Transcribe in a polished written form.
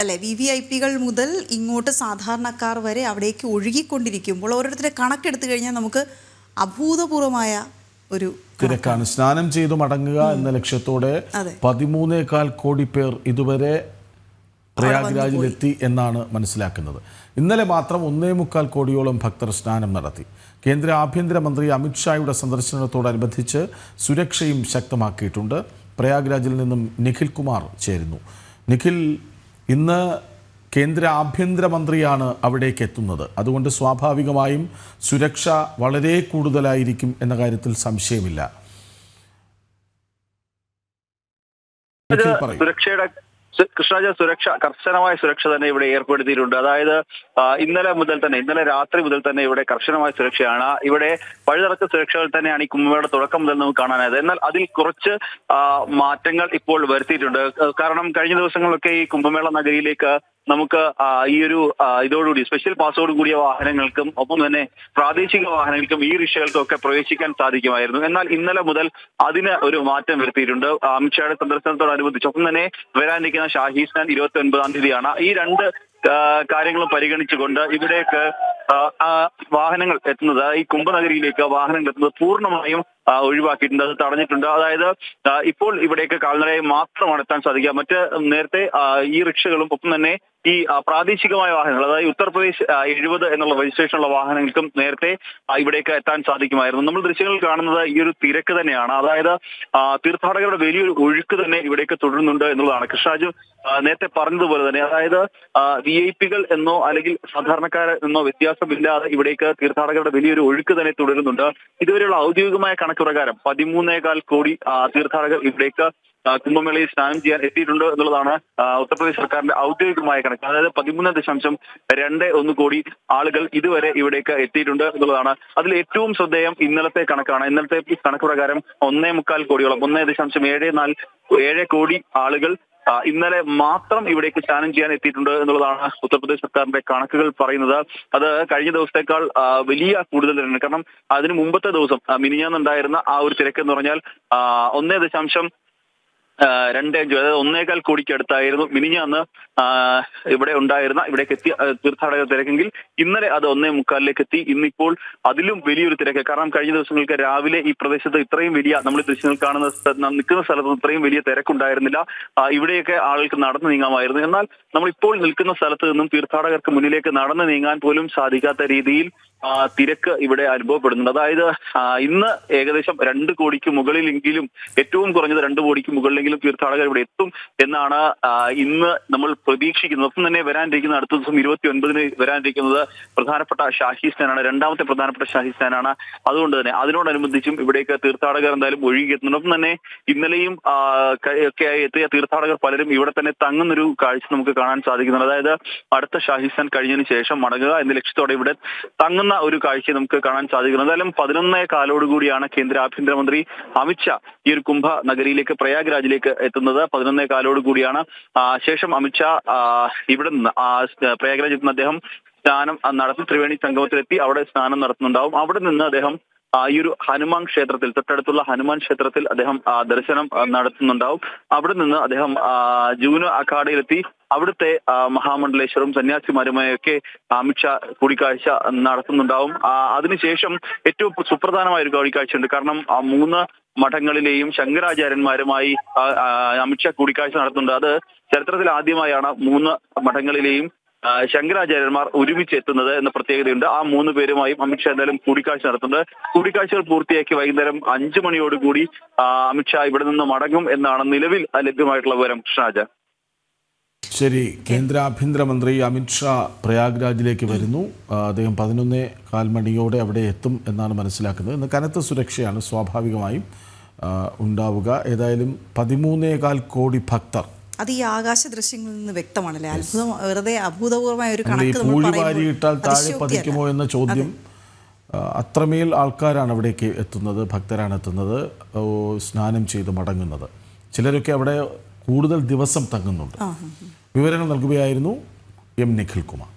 അല്ലെ VVIP-കൾ മുതൽ ഇങ്ങോട്ട് സാധാരണക്കാർ വരെ അവിടേക്ക് ഒഴുകിക്കൊണ്ടിരിക്കുമ്പോൾ ഓരോരുത്തരെ കണക്കെടുത്തു കഴിഞ്ഞാൽ നമുക്ക് അഭൂതപൂർവമായ ഒരു തിരക്കാണ്. സ്നാനം ചെയ്തു മടങ്ങുക എന്ന ലക്ഷ്യത്തോടെ 13.25 കോടി പേർ ഇതുവരെ പ്രയാഗ്രാജിലെത്തി എന്നാണ് മനസ്സിലാക്കുന്നത്. ഇന്നലെ മാത്രം 1.25 കോടിയോളം ഭക്തർ സ്നാനം നടത്തി. കേന്ദ്ര ആഭ്യന്തരമന്ത്രി അമിത്ഷായുടെ സന്ദർശനത്തോടനുബന്ധിച്ച് സുരക്ഷയും ശക്തമാക്കിയിട്ടുണ്ട്. പ്രയാഗ്രാജിൽ നിന്നും നിഖിൽ കുമാർ ചേരുന്നു. നിഖിൽ, ഇന്ന് കേന്ദ്ര ആഭ്യന്തരമന്ത്രിയാണ് അവിടേക്ക് എത്തുന്നത്. അതുകൊണ്ട് സ്വാഭാവികമായും സുരക്ഷ വളരെ കൂടുതലായിരിക്കും എന്ന കാര്യത്തിൽ സംശയമില്ല. സുരക്ഷയുടെ സുരക്ഷ കർശനമായ സുരക്ഷ തന്നെ ഇവിടെ ഏർപ്പെടുത്തിയിട്ടുണ്ട്. അതായത് ഇന്നലെ രാത്രി മുതൽ തന്നെ ഇവിടെ കർശനമായ സുരക്ഷയാണ്. ഇവിടെ പഴുതടച്ച സുരക്ഷകൾ തന്നെയാണ് ഈ കുംഭമേളയുടെ തുടക്കം മുതൽ നമുക്ക് കാണാനായത്. എന്നാൽ അതിൽ കുറച്ച് മാറ്റങ്ങൾ ഇപ്പോൾ വരുത്തിയിട്ടുണ്ട്. കാരണം കഴിഞ്ഞ ദിവസങ്ങളിലൊക്കെ ഈ കുംഭമേള നഗരിയിലേക്ക് നമുക്ക് ഇതോടുകൂടി സ്പെഷ്യൽ പാസോട് കൂടിയ വാഹനങ്ങൾക്കും ഒപ്പം തന്നെ പ്രാദേശിക വാഹനങ്ങൾക്കും ഈ റിക്ഷകൾക്കും ഒക്കെ പ്രവേശിക്കാൻ സാധിക്കുമായിരുന്നു. എന്നാൽ ഇന്നലെ മുതൽ അതിന് ഒരു മാറ്റം വരുത്തിയിട്ടുണ്ട്. അമിത്ഷായുടെ സന്ദർശനത്തോടനുബന്ധിച്ച് ഒപ്പം തന്നെ വരാനിരിക്കുന്ന ഷാഹി സ്നാൻ 29-ാം തീയതിയാണ്. ഈ രണ്ട് കാര്യങ്ങളും പരിഗണിച്ചുകൊണ്ട് ഇവിടേക്ക് വാഹനങ്ങൾ എത്തുന്നത്, ഈ കുംഭനഗരിയിലേക്ക് വാഹനങ്ങൾ എത്തുന്നത് പൂർണ്ണമായും ഒഴിവാക്കിയിട്ടുണ്ട്. അത് തടഞ്ഞിട്ടുണ്ട്. അതായത് ഇപ്പോൾ ഇവിടേക്ക് കാൽനടയായി മാത്രമാണ് എത്താൻ സാധിക്കുക. നേരത്തെ ഈ റിക്ഷകളും ഒപ്പം തന്നെ ഈ പ്രാദേശികമായ വാഹനങ്ങൾ, അതായത് ഉത്തർപ്രദേശ് 70 എന്നുള്ള രജിസ്ട്രേഷനുള്ള വാഹനങ്ങൾക്കും നേരത്തെ ഇവിടേക്ക് എത്താൻ സാധിക്കുമായിരുന്നു. നമ്മൾ ദൃശ്യങ്ങളിൽ കാണുന്നത് ഈ ഒരു തിരക്ക് തന്നെയാണ്. അതായത് തീർത്ഥാടകരുടെ വലിയൊരു ഒഴുക്ക് തന്നെ ഇവിടേക്ക് തുടരുന്നുണ്ട് എന്നുള്ളതാണ്. കൃഷ്ണരാജ് നേരത്തെ പറഞ്ഞതുപോലെ തന്നെ, അതായത് VIP-കൾ എന്നോ അല്ലെങ്കിൽ സാധാരണക്കാർ എന്നോ വ്യത്യാസമില്ലാതെ ഇവിടേക്ക് തീർത്ഥാടകരുടെ വലിയൊരു ഒഴുക്ക് തന്നെ തുടരുന്നുണ്ട്. ഇതുവരെയുള്ള ഔദ്യോഗികമായ കണക്ക് പ്രകാരം 13.25 കോടി തീർത്ഥാടകർ ഇവിടേക്ക് കുംഭമേളയിൽ സ്നാനം ചെയ്യാൻ എത്തിയിട്ടുണ്ട് എന്നുള്ളതാണ് ഉത്തർപ്രദേശ് സർക്കാരിന്റെ ഔദ്യോഗികമായ കണക്ക്. അതായത് 13.21 കോടി ആളുകൾ ഇതുവരെ ഇവിടേക്ക് എത്തിയിട്ടുണ്ട് എന്നുള്ളതാണ്. അതിൽ ഏറ്റവും ശ്രദ്ധേയം ഇന്നലത്തെ കണക്കാണ്. ഇന്നലത്തെ കണക്ക് പ്രകാരം 1.25 കോടിയോളം 1.74 കോടി ആളുകൾ ഇന്നലെ മാത്രം ഇവിടേക്ക് സ്നാനം ചെയ്യാൻ എത്തിയിട്ടുണ്ട് എന്നുള്ളതാണ് ഉത്തർപ്രദേശ് സർക്കാരിന്റെ കണക്കുകൾ പറയുന്നത്. അത് കഴിഞ്ഞ ദിവസത്തേക്കാൾ വലിയ കൂടുതൽ തന്നെയാണ്. കാരണം അതിന് മുമ്പത്തെ ദിവസം മിനിഞ്ഞാന്നുണ്ടായിരുന്ന ആ ഒരു തിരക്ക് എന്ന് പറഞ്ഞാൽ 1.25 അതായത് 1.25 കോടിക്ക് അടുത്തായിരുന്നു മിനിഞ്ഞാന്ന് ഇവിടേക്ക് എത്തിയ തീർത്ഥാടക തിരക്കെങ്കിൽ ഇന്നലെ അത് 1.25 എത്തി. ഇന്നിപ്പോൾ അതിലും വലിയൊരു തിരക്ക്. കാരണം കഴിഞ്ഞ ദിവസങ്ങൾക്ക് രാവിലെ ഈ പ്രദേശത്ത് ഇത്രയും വലിയ, നമ്മൾ ദൃശ്യങ്ങൾ നിൽക്കുന്ന സ്ഥലത്ത് ഇത്രയും വലിയ തിരക്കുണ്ടായിരുന്നില്ല. ഇവിടെയൊക്കെ ആളുകൾക്ക് നടന്നു നീങ്ങാമായിരുന്നു. എന്നാൽ നമ്മളിപ്പോൾ നിൽക്കുന്ന സ്ഥലത്ത് നിന്നും തീർത്ഥാടകർക്ക് മുന്നിലേക്ക് നടന്നു നീങ്ങാൻ പോലും സാധിക്കാത്ത രീതിയിൽ തിരക്ക് ഇവിടെ അനുഭവപ്പെടുന്നുണ്ട്. അതായത് ഇന്ന് ഏകദേശം 2 കോടിക്ക് മുകളിലെങ്കിലും, ഏറ്റവും കുറഞ്ഞത് 2 കോടിക്ക് മുകളിലെങ്കിലും തീർത്ഥാടകർ ഇവിടെ എത്തും എന്നാണ് ഇന്ന് നമ്മൾ പ്രതീക്ഷിക്കുന്നത്. ഒപ്പം തന്നെ വരാനിരിക്കുന്ന അടുത്ത ദിവസം 29-ന് വരാനിരിക്കുന്നത് പ്രധാനപ്പെട്ട ഷാഹി സ്നാനാണ്. രണ്ടാമത്തെ പ്രധാനപ്പെട്ട ഷാഹി സ്നാനാണ്. അതുകൊണ്ട് തന്നെ അതിനോടനുബന്ധിച്ചും ഇവിടേക്ക് തീർത്ഥാടകർ എന്തായാലും ഒഴുകിയെത്തുന്നുണ്ട്. ഒപ്പം തന്നെ ഇന്നലെയും ഒക്കെയായി എത്തിയ തീർത്ഥാടകർ പലരും ഇവിടെ തന്നെ തങ്ങുന്നൊരു കാഴ്ച നമുക്ക് കാണാൻ സാധിക്കുന്നുണ്ട്. അതായത് അടുത്ത ഷാഹി സ്നാൻ കഴിഞ്ഞതിന് ശേഷം മടങ്ങുക എന്ന ലക്ഷ്യത്തോടെ ഇവിടെ തങ്ങുന്ന ഒരു കാഴ്ച നമുക്ക് കാണാൻ സാധിക്കുന്നു. എന്തായാലും 11.25 കൂടിയാണ് കേന്ദ്ര ആഭ്യന്തരമന്ത്രി അമിത്ഷാ ഈ ഒരു കുംഭ നഗരിയിലേക്ക് പ്രയാഗ്രാജിലേക്ക് എത്തുന്നത്. 11.25 കൂടിയാണ്. ശേഷം അമിത്ഷാ ഇവിടെ നിന്ന് പ്രയാഗ്രാജിൽ നിന്ന് അദ്ദേഹം സ്നാനം നടത്തി ത്രിവേണി സംഗമത്തിലെത്തി അവിടെ സ്നാനം നടത്തുന്നുണ്ടാവും. അവിടെ നിന്ന് അദ്ദേഹം ഈ ഒരു ഹനുമാൻ ക്ഷേത്രത്തിൽ, തൊട്ടടുത്തുള്ള ഹനുമാൻ ക്ഷേത്രത്തിൽ അദ്ദേഹം ദർശനം നടത്തുന്നുണ്ടാവും. അവിടെ നിന്ന് അദ്ദേഹം ജൂന അഖാഡയിലെത്തി അവിടുത്തെ മഹാമണ്ഡലേശ്വരും സന്യാസിമാരുമായൊക്കെ അമിത്ഷാ കൂടിക്കാഴ്ച നടത്തുന്നുണ്ടാവും. അതിനുശേഷം ഏറ്റവും സുപ്രധാനമായ ഒരു കൂടിക്കാഴ്ചയുണ്ട്. കാരണം 3 മഠങ്ങളിലെയും ശങ്കരാചാര്യന്മാരുമായി അമിത്ഷാ കൂടിക്കാഴ്ച നടത്തുന്നുണ്ട്. അത് ചരിത്രത്തിൽ ആദ്യമായാണ് 3 മഠങ്ങളിലെയും ശങ്കരാചാര്യന്മാർ ഒരുമിച്ച് എത്തുന്നത് എന്ന പ്രത്യേകതയുണ്ട്. ആ 3 പേരുമായും അമിത്ഷാ എന്തായാലും കൂടിക്കാഴ്ച നടത്തുന്നുണ്ട്. കൂടിക്കാഴ്ചകൾ പൂർത്തിയാക്കി വൈകുന്നേരം 5 മണിയോടുകൂടി അമിത്ഷാ ഇവിടെ നിന്ന് മടങ്ങും എന്നാണ് നിലവിൽ ലഭ്യമായിട്ടുള്ള വിവരം. കൃഷ്ണരാജ. ശരി, കേന്ദ്ര ആഭ്യന്തരമന്ത്രി അമിത്ഷാ പ്രയാഗ്രാജിലേക്ക് വരുന്നു. അദ്ദേഹം 11.25 മണിയോടെ അവിടെ എത്തും എന്നാണ് മനസ്സിലാക്കുന്നത്. ഇന്ന് കനത്ത സുരക്ഷയാണ് സ്വാഭാവികമായും ഉണ്ടാവുക. ഏതായാലും 13.25 കോടി ഭക്തർ, അത് ഈ ആകാശ ദൃശ്യങ്ങളിൽ നിന്ന് വ്യക്തമാണല്ലേ. വെറുതെ അഭൂതപൂർവമായ ഒരു കണക്ക്. പൂഴിവാരിയിട്ടാൽ താഴെ പതിക്കുമോ എന്ന ചോദ്യം. അത്രമേൽ ആൾക്കാരാണ് അവിടേക്ക് എത്തുന്നത്, ഭക്തരാണ് എത്തുന്നത്, സ്നാനം ചെയ്ത് മടങ്ങുന്നത്. ചിലരൊക്കെ അവിടെ കൂടുതൽ ദിവസം തങ്ങുന്നുണ്ട്. വിവരങ്ങൾ നൽകുകയായിരുന്നു നിഖിൽ കുമാർ.